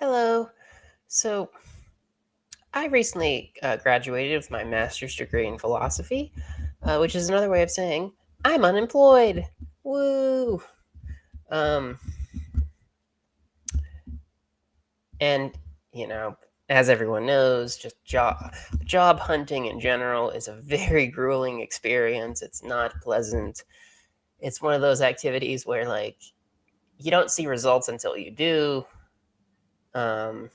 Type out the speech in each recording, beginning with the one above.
Hello. So, I recently graduated with my master's degree in philosophy, which is another way of saying I'm unemployed. Woo! Um, and you know, as everyone knows, just job hunting in general is a very grueling experience. It's not pleasant. It's one of those activities where you don't see results until you do. Um,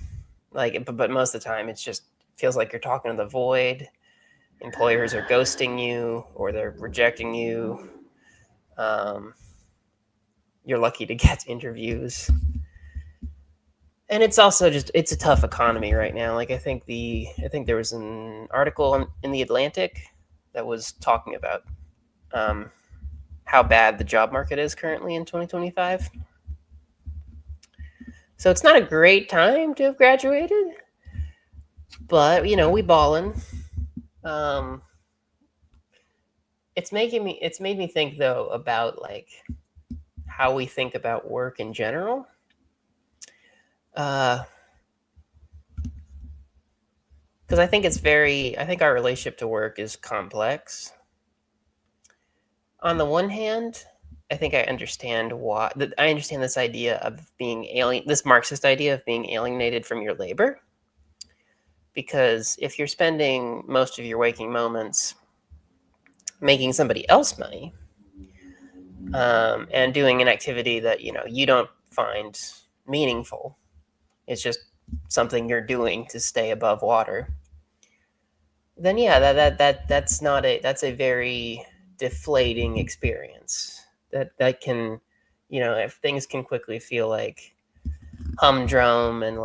but most of the time, it's just feels like you're talking to the void. Employers are ghosting you or they're rejecting you. Um, you're lucky to get interviews, and it's also just it's a tough economy right now. I think there was an article in the Atlantic that was talking about um, how bad the job market is currently in 2025. So it's not a great time to have graduated, but we ballin'. Um, it's made me think though about how we think about work in general. Because I think our relationship to work is complex. On the one hand, I think I understand this idea of being this Marxist idea of being alienated from your labor. Because if you're spending most of your waking moments making somebody else money, and doing an activity that you don't find meaningful, it's just something you're doing to stay above water, then yeah, that's a very deflating experience. That can, if things can quickly feel like humdrum and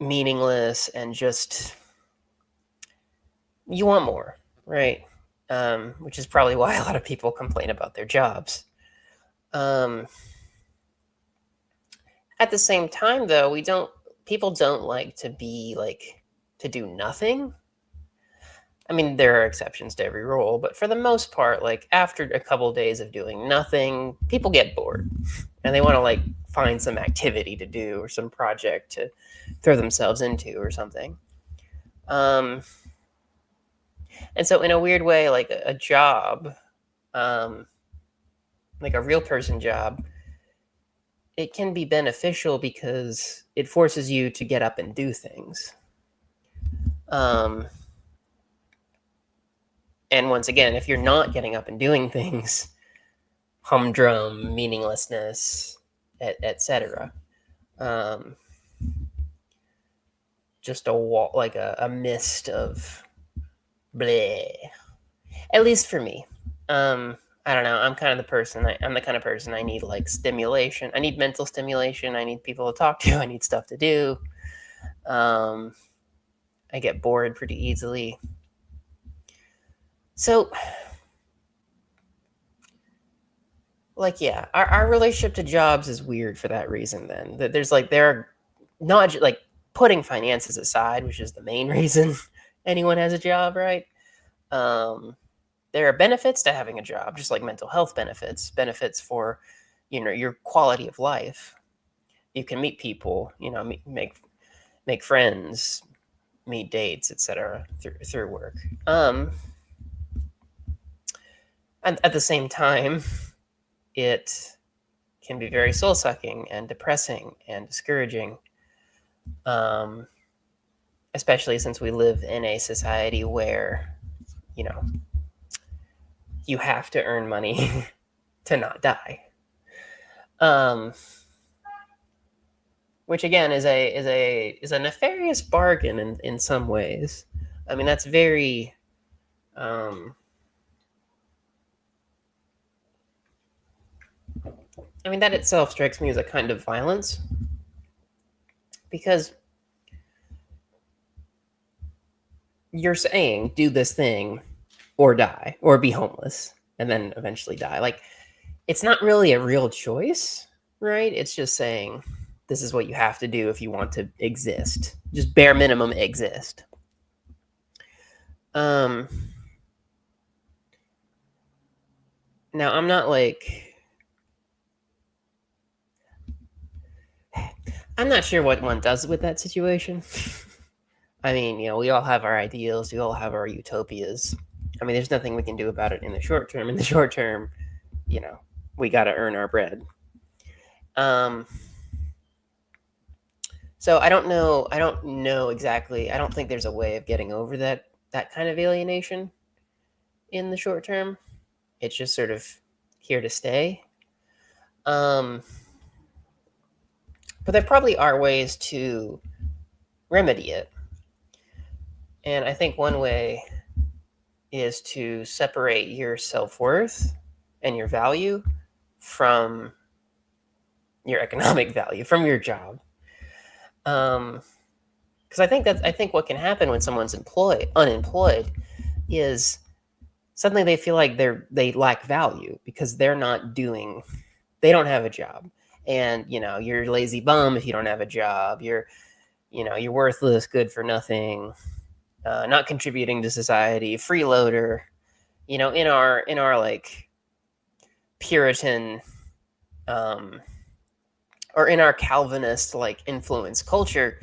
meaningless and just you want more, right? Which is probably why a lot of people complain about their jobs. Um, at the same time, though, we don't people don't like to be to do nothing. I mean, there are exceptions to every rule, but for the most part, after a couple days of doing nothing, people get bored and they want to find some activity to do or some project to throw themselves into or something. Um, and so, in a weird way, like a job, um, like a real person job, it can be beneficial because it forces you to get up and do things. Um, and once again, if you're not getting up and doing things, humdrum, meaninglessness, etc. Um, just a wall, like a mist of bleh. At least for me. I don't know. I'm the kind of person I need stimulation. I need mental stimulation. I need people to talk to. I need stuff to do. Um, I get bored pretty easily. So, yeah, our relationship to jobs is weird for that reason. Then that there are not putting finances aside, which is the main reason anyone has a job, right? Um, there are benefits to having a job, just like mental health benefits for your quality of life. You can meet people, make friends, meet dates, etc. through work. And at the same time, it can be very soul sucking and depressing and discouraging. Um, Especially since we live in a society where you know you have to earn money to not die. Um, which again is a nefarious bargain in some ways. I mean, that's very um, I mean, that itself strikes me as a kind of violence because you're saying do this thing or die or be homeless and then eventually die. It's not really a real choice, right? It's just saying this is what you have to do if you want to exist. Just bare minimum exist. Um Now I'm not I'm not sure what one does with that situation. I mean, we all have our ideals, we all have our utopias. I mean, there's nothing we can do about it in the short term. In the short term, you know, we got to earn our bread. Um, so I don't know. I don't know exactly. I don't think there's a way of getting over that kind of alienation in the short term. It's just sort of here to stay. Um, but there probably are ways to remedy it. And I think one way is to separate your self worth and your value from your economic value, from your job. Because I think what can happen when someone's unemployed, is suddenly they feel like they lack value because they don't have a job, and you're a lazy bum if you don't have a job. You're worthless, good for nothing, not contributing to society, freeloader. In our like Puritan, um, or in our Calvinist like influence culture,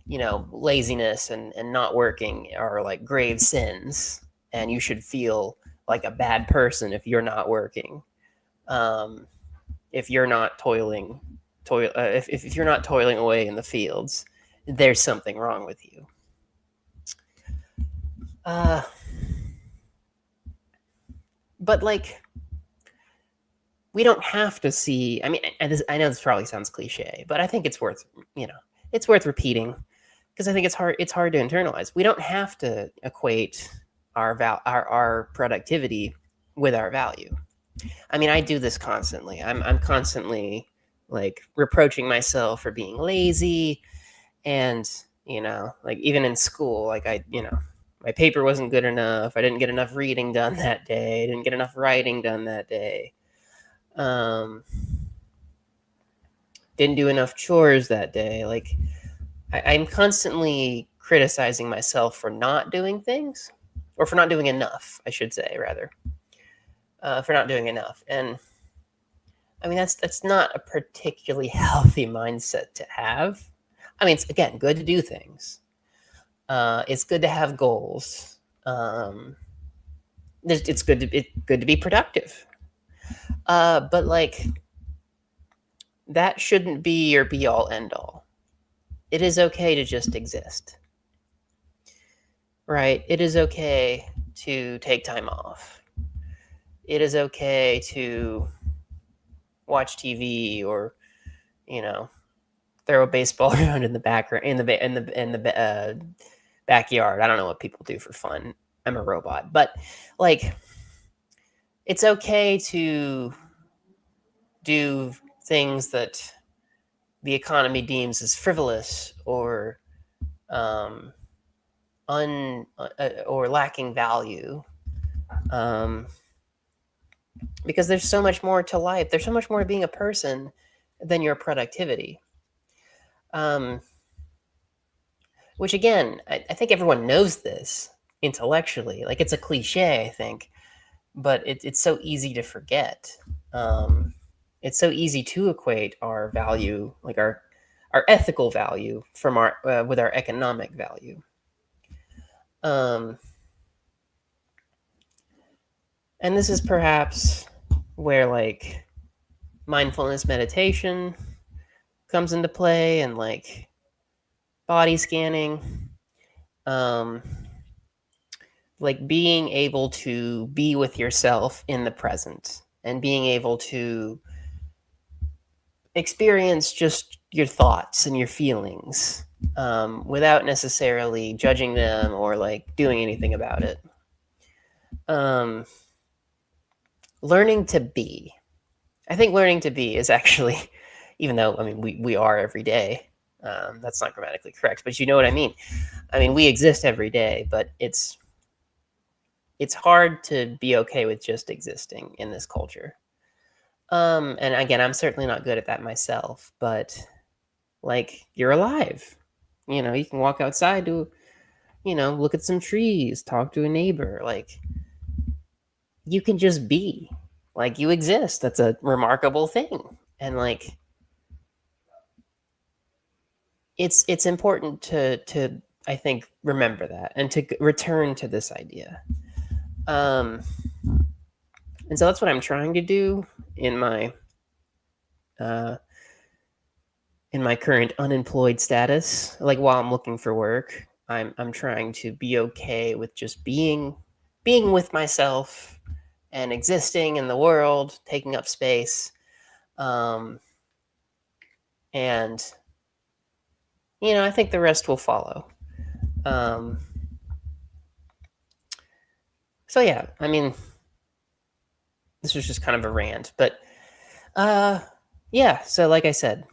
laziness and not working are like grave sins, and you should feel like a bad person if you're not working, um, if you're not if you're not toiling away in the fields, there's something wrong with you. Uh, but like, we don't have to see. I mean, I know this probably sounds cliche, but I think it's worth repeating, because I think it's hard to internalize. We don't have to equate our productivity with our value. I mean, I do this constantly. I'm constantly like reproaching myself for being lazy, and like even in school, like my paper wasn't good enough. I didn't get enough reading done that day. I didn't get enough writing done that day. Um, didn't do enough chores that day. Like, I'm constantly criticizing myself for not doing things, or for not doing enough, I should say, rather, for not doing enough. And I mean, that's not a particularly healthy mindset to have. I mean, it's again good to do things. It's good to have goals. It's good to be productive. But like, that shouldn't be your be all end all. It is okay to just exist, right? It is okay to take time off. It is okay to watch TV, or you know throw a baseball around in the background, in the backyard. I don't know what people do for fun. I'm a robot, but like, it's okay to do things that the economy deems as frivolous, or um, or lacking value, um, because there's so much more to life. There's so much more to being a person than your productivity. Um, which again, I think everyone knows this intellectually. Like, it's a cliche, I think, but it's so easy to forget. Um, it's so easy to equate our value, like our ethical value, from our with our economic value. Um, and this is perhaps where like mindfulness meditation comes into play, and like body scanning, um, like being able to be with yourself in the present, and being able to experience just your thoughts and your feelings, without necessarily judging them or like doing anything about it. Um, learning to be. I think learning to be is actually, even though I mean we are every day. That's not grammatically correct, but you know what I mean. I mean, we exist every day, but it's hard to be okay with just existing in this culture. And again, I'm certainly not good at that myself, but like, you're alive. You can walk outside to, look at some trees, talk to a neighbor. Like, you can just be. Like, you exist. That's a remarkable thing. And like, it's important to I think remember that and to return to this idea. Um, and so that's what I'm trying to do in my uh, in my current unemployed status. Like while I'm looking for work, I'm trying to be okay with just being with myself and existing in the world, taking up space. Um, and I think the rest will follow. Um, so yeah, I mean, this was just kind of a rant, but uh, yeah. So like I said,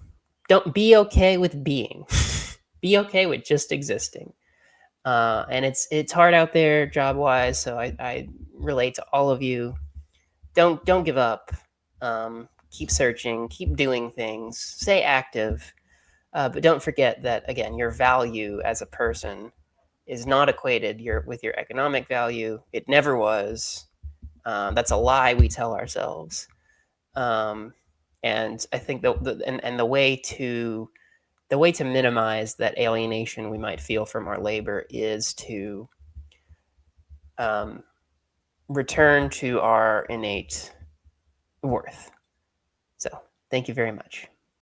don't be okay with being. Be okay with just existing. And it's hard out there job wise. So I relate to all of you. Don't give up. Keep searching. Keep doing things. Stay active. But don't forget that again, your value as a person is not equated with your economic value. It never was. That's a lie we tell ourselves. Um, and I think and the way to minimize that alienation we might feel from our labor is to um, return to our innate worth. So, thank you very much.